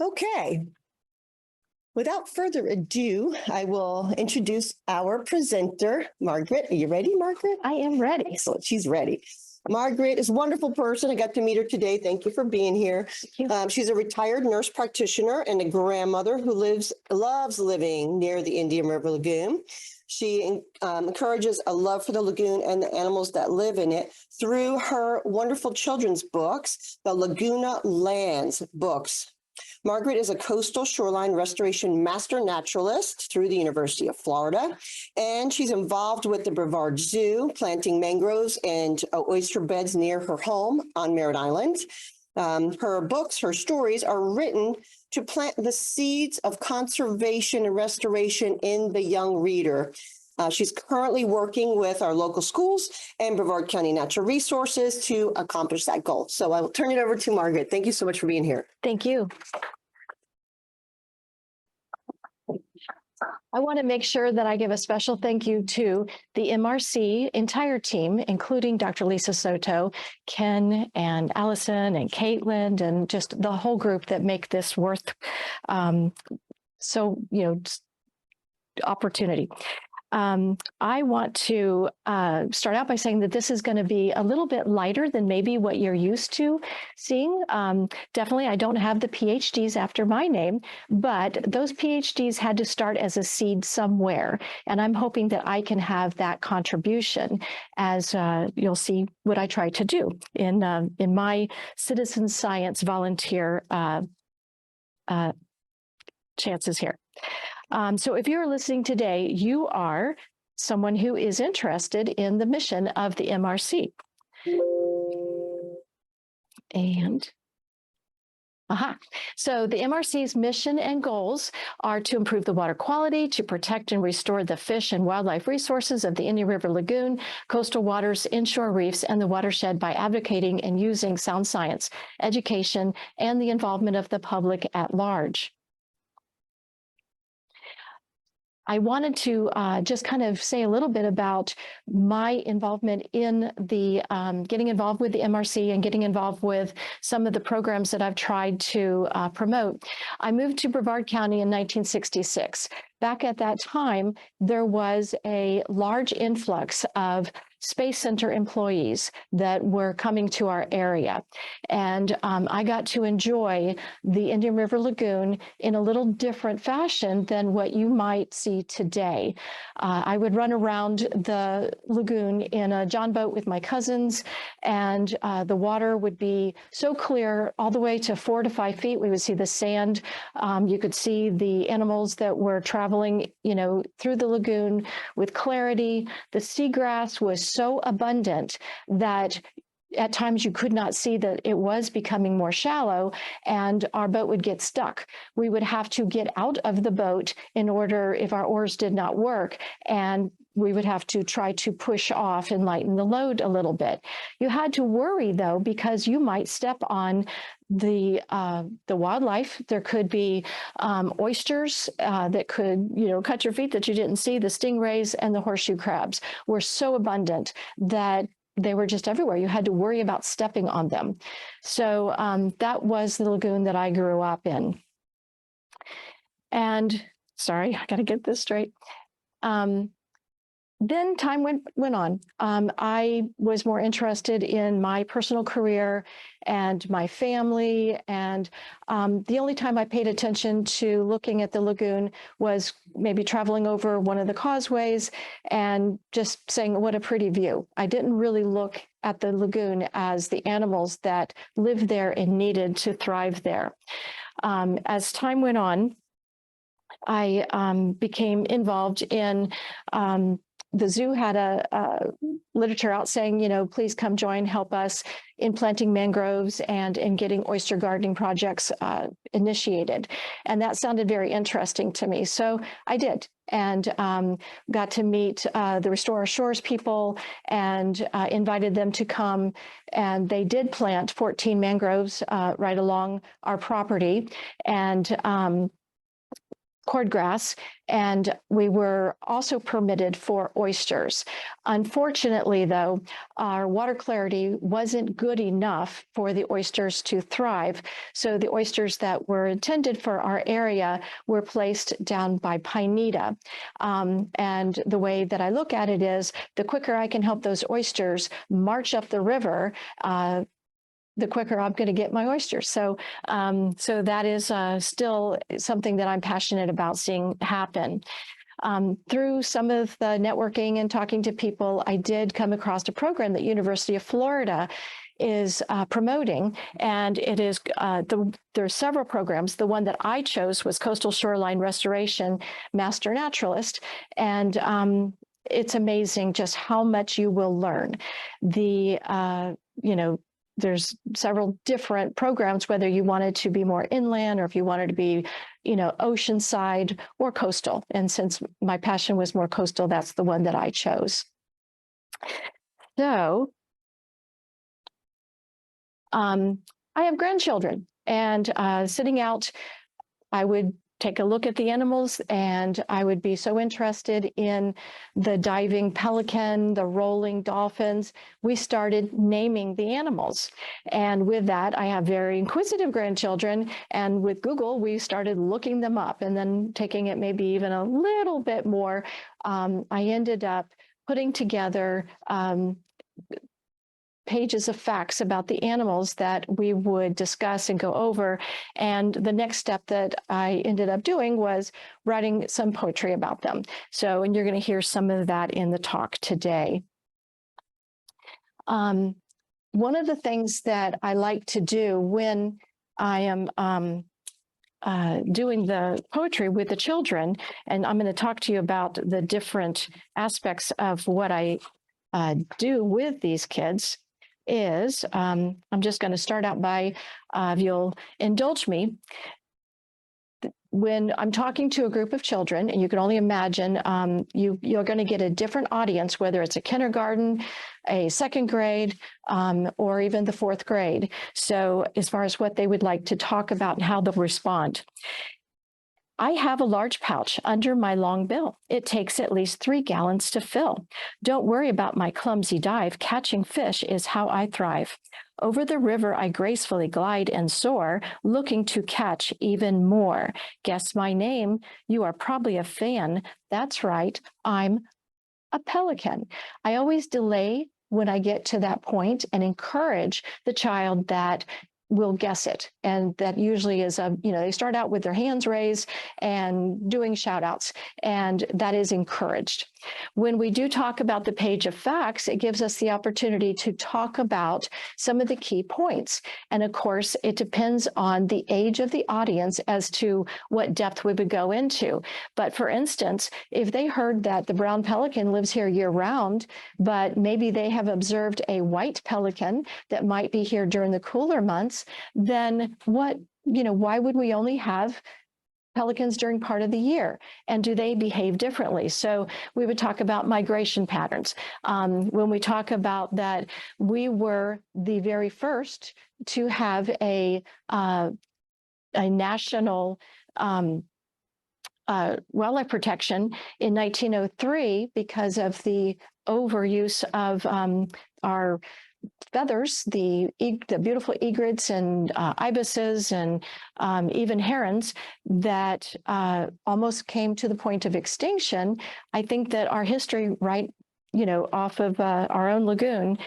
Okay. Without further ado, I will introduce our presenter, Margaret. Are you ready, Margaret? I am ready. Excellent. She's ready. Margaret is a wonderful person. I got to meet her today. Thank you for being here. She's a retired nurse practitioner and a grandmother who loves living near the Indian River Lagoon. She encourages a love for the lagoon and the animals that live in it through her wonderful children's books, the Lagoona Lands books. Margaret is a coastal shoreline restoration master naturalist through the University of Florida, and she's involved with the Brevard Zoo, planting mangroves and oyster beds near her home on Merritt Island. Her books, her stories are written to plant the seeds of conservation and restoration in the young reader. She's currently working with our local schools and Brevard County Natural Resources to accomplish that goal. So I will turn it over to Margaret. Thank you so much for being here. Thank you. I want to make sure that I give a special thank you to the MRC entire team, including Dr. Lisa Soto, Ken and Allison and Caitlin, and just the whole group that make this worth opportunity. I want to start out by saying that this is going to be a little bit lighter than maybe what you're used to seeing. Definitely, I don't have the PhDs after my name, but those PhDs had to start as a seed somewhere. And I'm hoping that I can have that contribution as you'll see what I try to do in my citizen science volunteer chances here. So if you're listening today, you are someone who is interested in the mission of the MRC. So the MRC's mission and goals are to improve the water quality, to protect and restore the fish and wildlife resources of the Indian River Lagoon, coastal waters, inshore reefs, and the watershed by advocating and using sound science, education, and the involvement of the public at large. I wanted to just kind of say a little bit about my involvement in the getting involved with the MRC and getting involved with some of the programs that I've tried to promote. I moved to Brevard County in 1966. Back at that time, there was a large influx of Space Center employees that were coming to our area. And I got to enjoy the Indian River Lagoon in a little different fashion than what you might see today. I would run around the lagoon in a john boat with my cousins, and the water would be so clear all the way to 4 to 5 feet. We would see the sand. You could see the animals that were traveling, through the lagoon with clarity. The seagrass was so abundant that at times you could not see that it was becoming more shallow, and our boat would get stuck. We would have to get out of the boat in order, if our oars did not work, and we would have to try to push off and lighten the load a little bit. You had to worry, though, because you might step on the wildlife. There could be oysters that could, cut your feet that you didn't see. The stingrays and the horseshoe crabs were so abundant that they were just everywhere. You had to worry about stepping on them. So that was the lagoon that I grew up in. And sorry, I got to get this straight. Then time went on. I was more interested in my personal career and my family. And the only time I paid attention to looking at the lagoon was maybe traveling over one of the causeways and just saying, what a pretty view. I didn't really look at the lagoon as the animals that lived there and needed to thrive there. As time went on, I became involved in the zoo had a literature out saying, please come join, help us in planting mangroves and in getting oyster gardening projects initiated. And that sounded very interesting to me. So I did, and got to meet the Restore Our Shores people and invited them to come. And they did plant 14 mangroves right along our property. And cordgrass, and we were also permitted for oysters. Unfortunately, though, our water clarity wasn't good enough for the oysters to thrive. So the oysters that were intended for our area were placed down by Pineda. And the way that I look at it is, the quicker I can help those oysters march up the river, the quicker I'm going to get my oysters. So that is still something that I'm passionate about seeing happen. Through some of the networking and talking to people, I did come across a program that University of Florida is promoting, and it is there are several programs. The one that I chose was Coastal Shoreline Restoration Master Naturalist, and it's amazing just how much you will learn. There's several different programs, whether you wanted to be more inland or if you wanted to be, oceanside or coastal. And since my passion was more coastal, that's the one that I chose. So I have grandchildren, and sitting out, I would take a look at the animals, and I would be so interested in the diving pelican, the rolling dolphins. We started naming the animals. And with that, I have very inquisitive grandchildren. And with Google, we started looking them up, and then taking it maybe even a little bit more. I ended up putting together pages of facts about the animals that we would discuss and go over. And the next step that I ended up doing was writing some poetry about them. And you're going to hear some of that in the talk today. One of the things that I like to do when I am doing the poetry with the children, and I'm going to talk to you about the different aspects of what I do with these kids, is I'm just going to start out by, if you'll indulge me, when I'm talking to a group of children, and you can only imagine, you're going to get a different audience, whether it's a kindergarten, a second grade, or even the fourth grade. So as far as what they would like to talk about and how they'll respond. I have a large pouch under my long bill. It takes at least 3 gallons to fill. Don't worry about my clumsy dive. Catching fish is how I thrive. Over the river I gracefully glide and soar, looking to catch even more. Guess my name. You are probably a fan. That's right. I'm a pelican. I always delay when I get to that point and encourage the child that will guess it. And that usually is they start out with their hands raised and doing shout outs, and that is encouraged. When we do talk about the page of facts, it gives us the opportunity to talk about some of the key points. And of course, it depends on the age of the audience as to what depth we would go into. But for instance, if they heard that the brown pelican lives here year round, but maybe they have observed a white pelican that might be here during the cooler months, then why would we only have pelicans during part of the year? And do they behave differently? So we would talk about migration patterns. When we talk about that, we were the very first to have a national wildlife protection in 1903 because of the overuse of our feathers, the beautiful egrets and ibises and even herons that almost came to the point of extinction. I think that our history, right, off of our own lagoon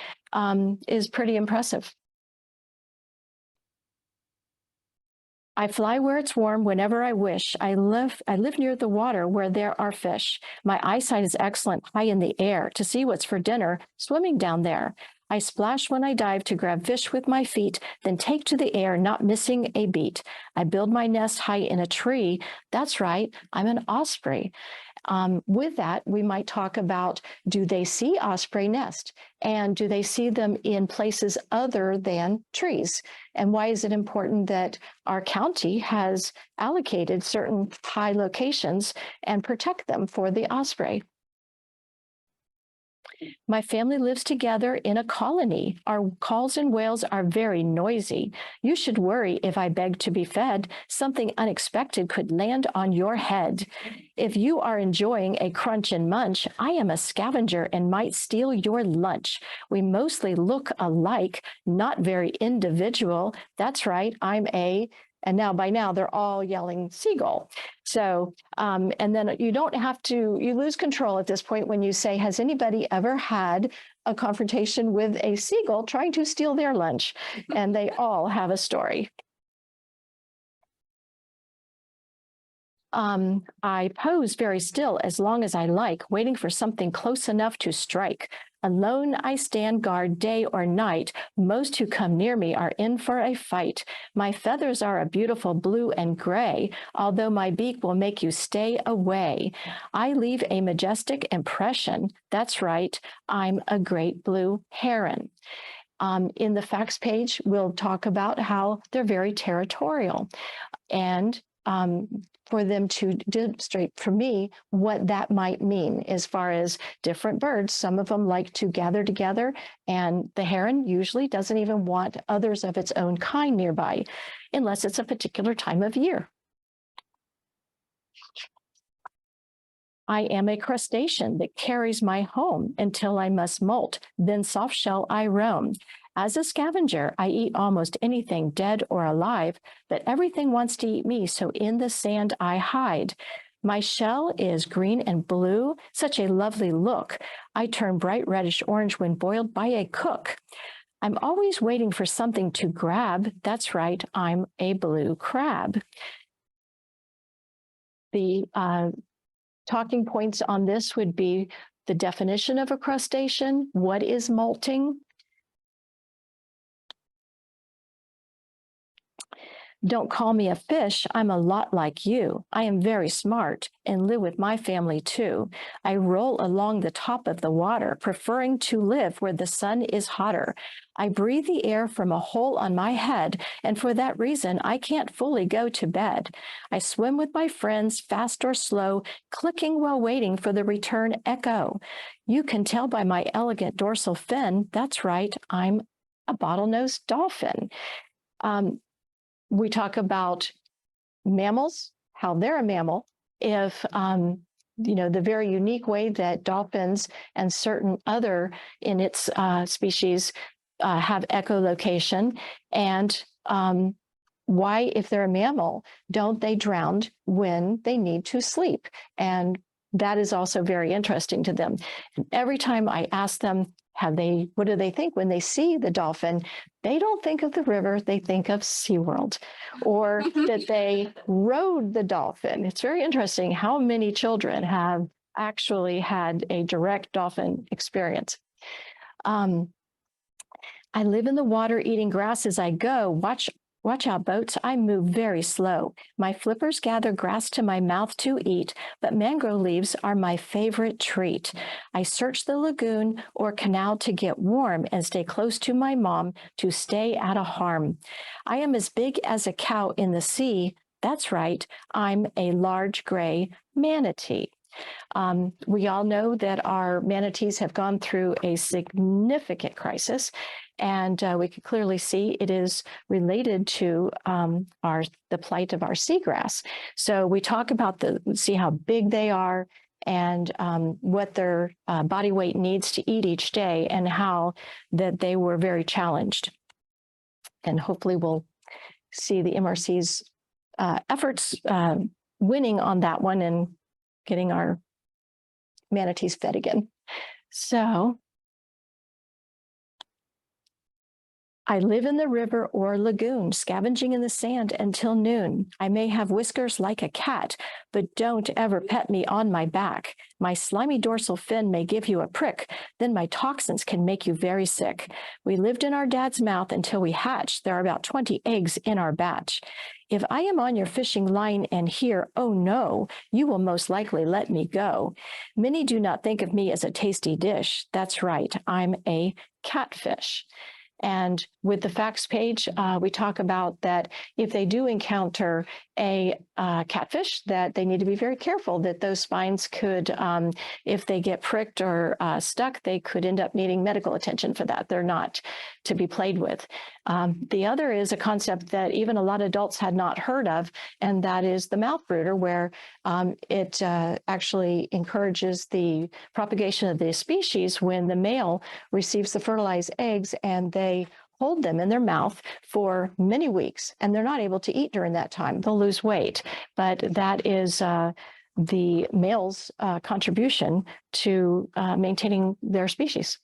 is pretty impressive. I fly where it's warm whenever I wish. I live near the water where there are fish. My eyesight is excellent high in the air to see what's for dinner swimming down there. I splash when I dive to grab fish with my feet, then take to the air, not missing a beat. I build my nest high in a tree. That's right, I'm an osprey. With that, we might talk about, do they see osprey nest? And do they see them in places other than trees? And why is it important that our county has allocated certain high locations and protect them for the osprey? My family lives together in a colony. Our calls and wails are very noisy. You should worry if I beg to be fed. Something unexpected could land on your head. If you are enjoying a crunch and munch, I am a scavenger and might steal your lunch. We mostly look alike, not very individual. That's right, and now by now they're all yelling seagull. So, and then you don't have to, you lose control at this point when you say, has anybody ever had a confrontation with a seagull trying to steal their lunch? And they all have a story. I pose very still as long as I like, waiting for something close enough to strike. Alone I stand guard day or night. Most who come near me are in for a fight. My feathers are a beautiful blue and gray, although my beak will make you stay away. I leave a majestic impression. That's right, I'm a great blue heron. In the facts page, we'll talk about how they're very territorial, and for them to demonstrate for me what that might mean as far as different birds. Some of them like to gather together, and the heron usually doesn't even want others of its own kind nearby, unless it's a particular time of year. I am a crustacean that carries my home until I must molt, then soft shell I roam. As a scavenger, I eat almost anything dead or alive, but everything wants to eat me, so in the sand I hide. My shell is green and blue, such a lovely look. I turn bright reddish orange when boiled by a cook. I'm always waiting for something to grab. That's right, I'm a blue crab. The talking points on this would be the definition of a crustacean, what is molting. Don't call me a fish, I'm a lot like you. I am very smart and live with my family too. I roll along the top of the water, preferring to live where the sun is hotter. I breathe the air from a hole on my head, and for that reason, I can't fully go to bed. I swim with my friends, fast or slow, clicking while waiting for the return echo. You can tell by my elegant dorsal fin, that's right, I'm a bottlenose dolphin. We talk about mammals, how they're a mammal, if, the very unique way that dolphins and certain other in its species have echolocation, and why, if they're a mammal, don't they drown when they need to sleep? And that is also very interesting to them. And every time I ask them, what do they think when they see the dolphin? They don't think of the river, they think of SeaWorld, or that they rode the dolphin. It's very interesting how many children have actually had a direct dolphin experience. I live in the water eating grass as I go. Watch out, boats, I move very slow. My flippers gather grass to my mouth to eat, but mangrove leaves are my favorite treat. I search the lagoon or canal to get warm and stay close to my mom to stay out of harm. I am as big as a cow in the sea. That's right, I'm a large gray manatee. We all know that our manatees have gone through a significant crisis, and we can clearly see it is related to the plight of our seagrass. So we talk about see how big they are and what their body weight needs to eat each day, and how that they were very challenged. And hopefully we'll see the MRC's efforts winning on that one and getting our manatees fed again. So I live in the river or lagoon, scavenging in the sand until noon. I may have whiskers like a cat, but don't ever pet me on my back. My slimy dorsal fin may give you a prick, then my toxins can make you very sick. We lived in our dad's mouth until we hatched. There are about 20 eggs in our batch. If I am on your fishing line and hear, oh no, you will most likely let me go. Many do not think of me as a tasty dish. That's right, I'm a catfish. And with the facts page, we talk about that if they do encounter a catfish, that they need to be very careful that those spines could, if they get pricked or stuck, they could end up needing medical attention for that. They're not to be played with. The other is a concept that even a lot of adults had not heard of, and that is the mouth brooder, where it actually encourages the propagation of the species when the male receives the fertilized eggs and they hold them in their mouth for many weeks, and they're not able to eat during that time. They'll lose weight, but that is the male's contribution to maintaining their species.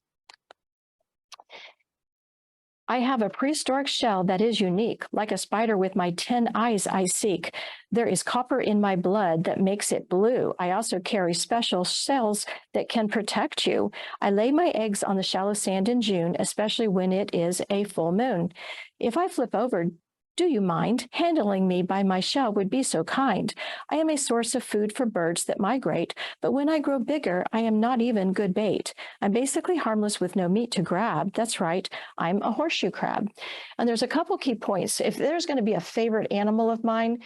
I have a prehistoric shell that is unique, like a spider with my 10 eyes I seek. There is copper in my blood that makes it blue. I also carry special cells that can protect you. I lay my eggs on the shallow sand in June, especially when it is a full moon. If I flip over, do you mind? Handling me by my shell would be so kind. I am a source of food for birds that migrate, but when I grow bigger, I am not even good bait. I'm basically harmless with no meat to grab. That's right, I'm a horseshoe crab. And there's a couple key points. If there's going to be a favorite animal of mine,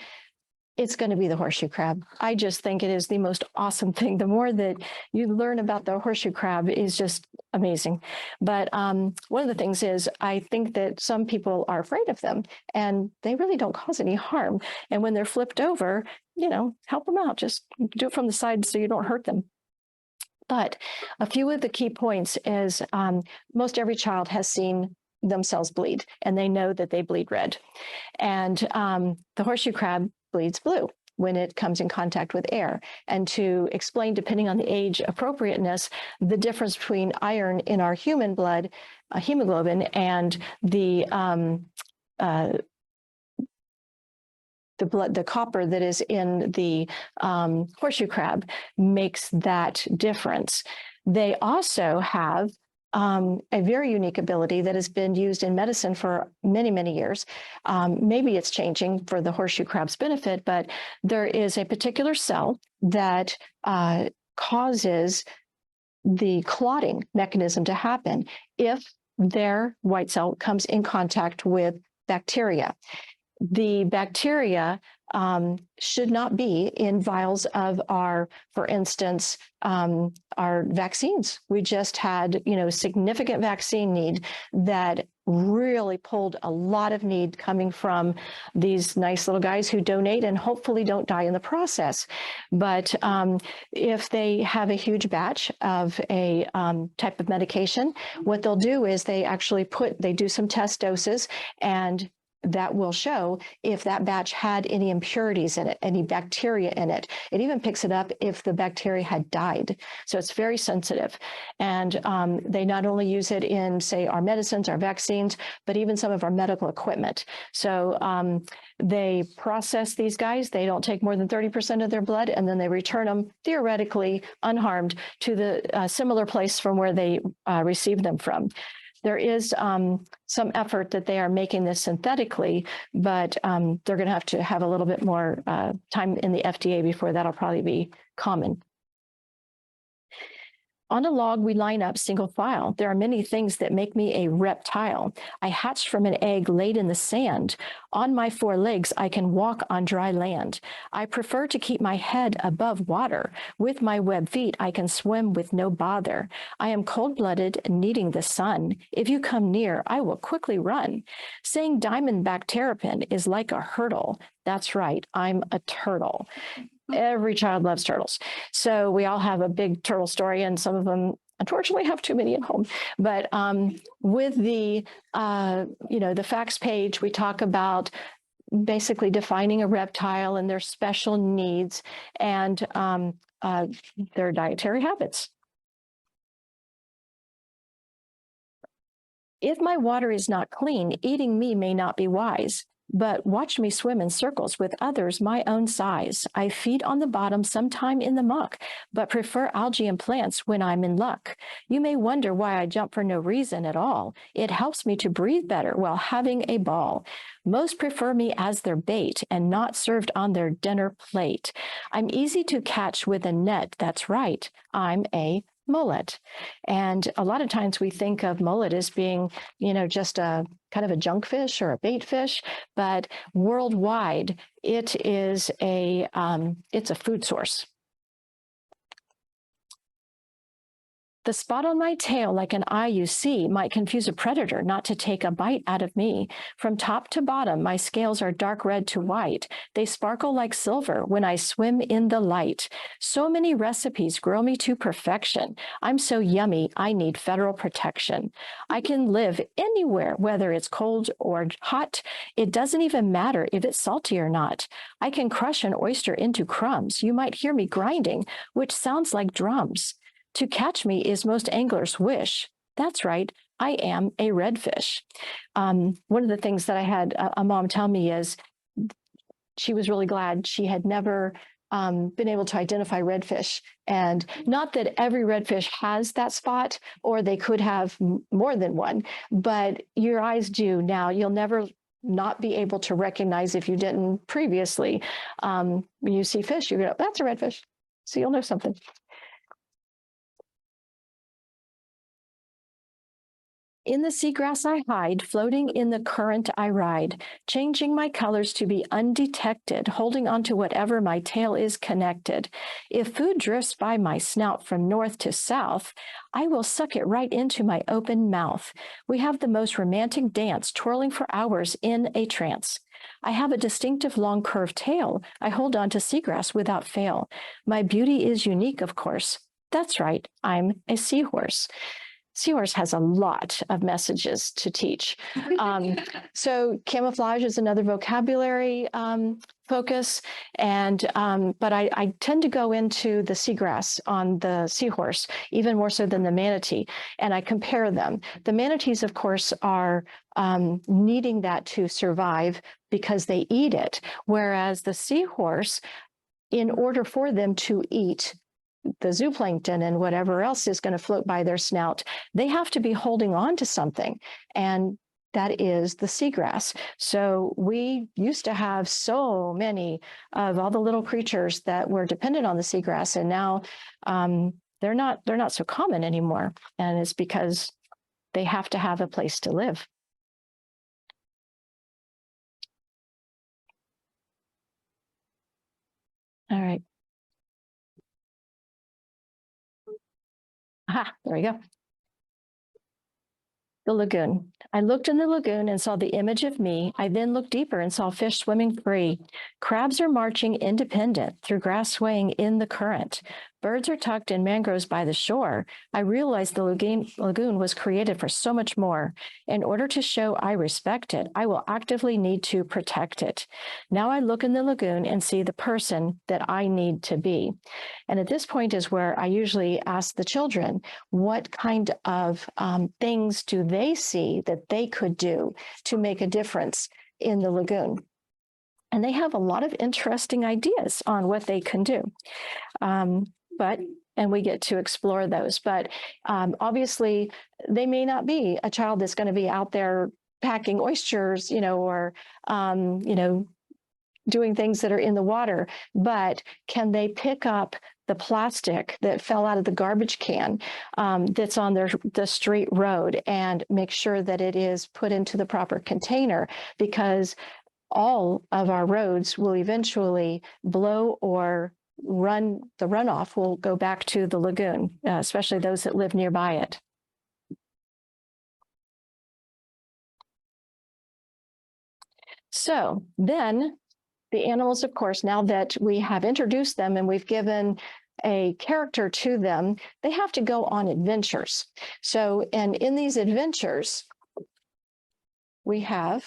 it's going to be the horseshoe crab. I just think it is the most awesome thing. The more that you learn about the horseshoe crab is just amazing. But one of the things is I think that some people are afraid of them and they really don't cause any harm. And when they're flipped over, you know, help them out. Just do it from the side so you don't hurt them. But a few of the key points is most every child has seen themselves bleed, and they know that they bleed red. And the horseshoe crab bleeds blue when it comes in contact with air. And to explain, depending on the age appropriateness, the difference between iron in our human blood, hemoglobin, and the copper that is in the horseshoe crab makes that difference. They also have a very unique ability that has been used in medicine for many, many years. Maybe it's changing for the horseshoe crab's benefit, but there is a particular cell that causes the clotting mechanism to happen if their white cell comes in contact with bacteria. The bacteria should not be in vials of our, for instance, our vaccines. We just had, significant vaccine need that really pulled a lot of need coming from these nice little guys who donate and hopefully don't die in the process. But if they have a huge batch of a type of medication, what they'll do is they actually they do some test doses, and that will show if that batch had any impurities in it, any bacteria in it. It even picks it up if the bacteria had died. So it's very sensitive. And they not only use it in, say, our medicines, our vaccines, but even some of our medical equipment. So they process these guys. They don't take more than 30% of their blood, and then they return them theoretically unharmed to the similar place from where they received them from. There is some effort that they are making this synthetically, but they're going to have a little bit more time in the FDA before that'll probably be common. On a log, we line up single file. There are many things that make me a reptile. I hatched from an egg laid in the sand. On my 4 legs, I can walk on dry land. I prefer to keep my head above water. With my web feet, I can swim with no bother. I am cold-blooded, needing the sun. If you come near, I will quickly run. Saying diamondback terrapin is like a hurdle. That's right, I'm a turtle. Every child loves turtles. So we all have a big turtle story, and some of them unfortunately have too many at home. But with the, the facts page, we talk about basically defining a reptile and their special needs and their dietary habits. If my water is not clean, eating me may not be wise. But watch me swim in circles with others my own size. I feed on the bottom, sometime in the muck, but prefer algae and plants when I'm in luck. You may wonder why I jump for no reason at all. It helps me to breathe better while having a ball. Most prefer me as their bait and not served on their dinner plate. I'm easy to catch with a net, that's right. I'm a mullet. And a lot of times we think of mullet as being, just a kind of a junk fish or a bait fish, but worldwide, it's a food source. The spot on my tail, like an eye you see, might confuse a predator not to take a bite out of me. From top to bottom, my scales are dark red to white. They sparkle like silver when I swim in the light. So many recipes grill me to perfection. I'm so yummy, I need federal protection. I can live anywhere, whether it's cold or hot. It doesn't even matter if it's salty or not. I can crush an oyster into crumbs. You might hear me grinding, which sounds like drums. To catch me is most anglers' wish. That's right, I am a redfish. One of the things that I had a mom tell me is she was really glad she had never been able to identify redfish. And not that every redfish has that spot, or they could have more than one, but your eyes do now. You'll never not be able to recognize, if you didn't previously, when you see fish, you go, that's a redfish. So you'll know something. In the seagrass I hide, floating in the current I ride, changing my colors to be undetected, holding on to whatever my tail is connected. If food drifts by my snout from north to south, I will suck it right into my open mouth. We have the most romantic dance, twirling for hours in a trance. I have a distinctive long curved tail. I hold on to seagrass without fail. My beauty is unique, of course. That's right, I'm a seahorse. Seahorse has a lot of messages to teach. So camouflage is another vocabulary focus, and but I tend to go into the seagrass on the seahorse, even more so than the manatee, and I compare them. The manatees, of course, are needing that to survive because they eat it, whereas the seahorse, in order for them to eat the zooplankton and whatever else is going to float by their snout, they have to be holding on to something. And that is the seagrass. So we used to have so many of all the little creatures that were dependent on the seagrass, and now they're not so common anymore. And it's because they have to have a place to live. All right. Aha, there we go. The lagoon. I looked in the lagoon and saw the image of me. I then looked deeper and saw fish swimming free. Crabs are marching independent through grass swaying in the current. Birds are tucked in mangroves by the shore. I realized the lagoon was created for so much more. In order to show I respect it, I will actively need to protect it. Now I look in the lagoon and see the person that I need to be. And at this point is where I usually ask the children, what kind of things do they see that they could do to make a difference in the lagoon? And they have a lot of interesting ideas on what they can do. And we get to explore those. But obviously, they may not be a child that's going to be out there packing oysters, or, doing things that are in the water. But can they pick up the plastic that fell out of the garbage can that's on the street road and make sure that it is put into the proper container? Because all of our roads will eventually blow or the runoff will go back to the lagoon, especially those that live nearby it. So then the animals, of course, now that we have introduced them and we've given a character to them, they have to go on adventures. So, and in these adventures, we have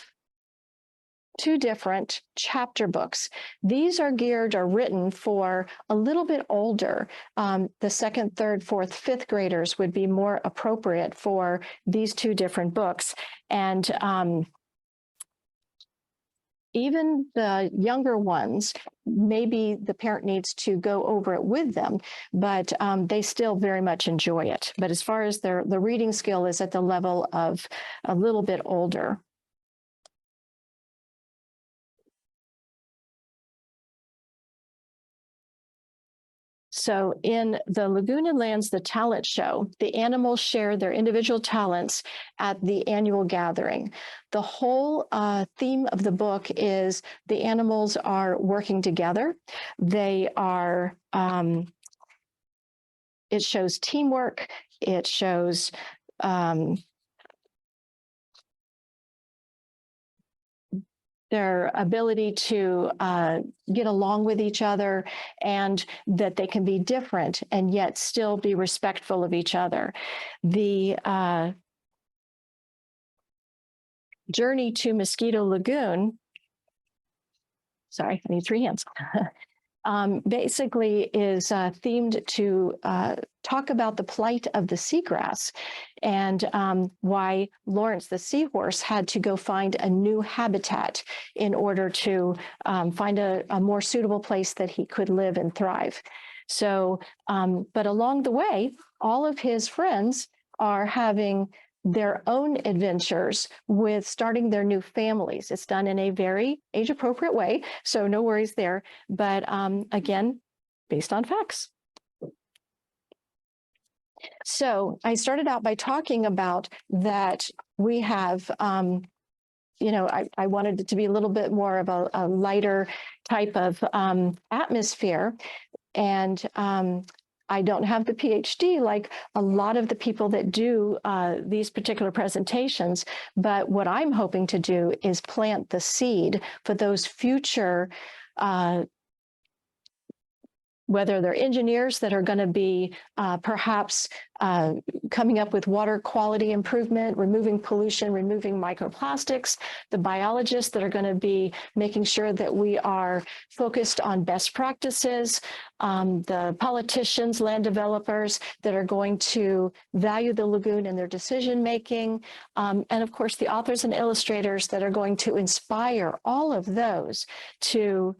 2 different chapter books. These are geared or written for a little bit older. The 2nd, 3rd, 4th, 5th graders would be more appropriate for these 2 different books. And even the younger ones, maybe the parent needs to go over it with them, but they still very much enjoy it. But as far as the reading skill is at the level of a little bit older. So in the Lagoona Lands, the talent show, the animals share their individual talents at the annual gathering. The whole theme of the book is the animals are working together. They are, it shows teamwork. It shows their ability to get along with each other, and that they can be different and yet still be respectful of each other. The journey to Mosquito Lagoon, sorry, I need 3 hands. Basically is themed to talk about the plight of the seagrass and why Lawrence the seahorse had to go find a new habitat in order to find a more suitable place that he could live and thrive. So, but along the way, all of his friends are having their own adventures with starting their new families. It's done in a very age-appropriate way, so no worries there. But again, based on facts. So I started out by talking about that we have, you know, I wanted it to be a little bit more of a lighter type of atmosphere. And I don't have the PhD like a lot of the people that do these particular presentations, but what I'm hoping to do is plant the seed for those future whether they're engineers that are going to be perhaps coming up with water quality improvement, removing pollution, removing microplastics, the biologists that are going to be making sure that we are focused on best practices, the politicians, land developers that are going to value the lagoon in their decision making, and of course the authors and illustrators that are going to inspire all of those to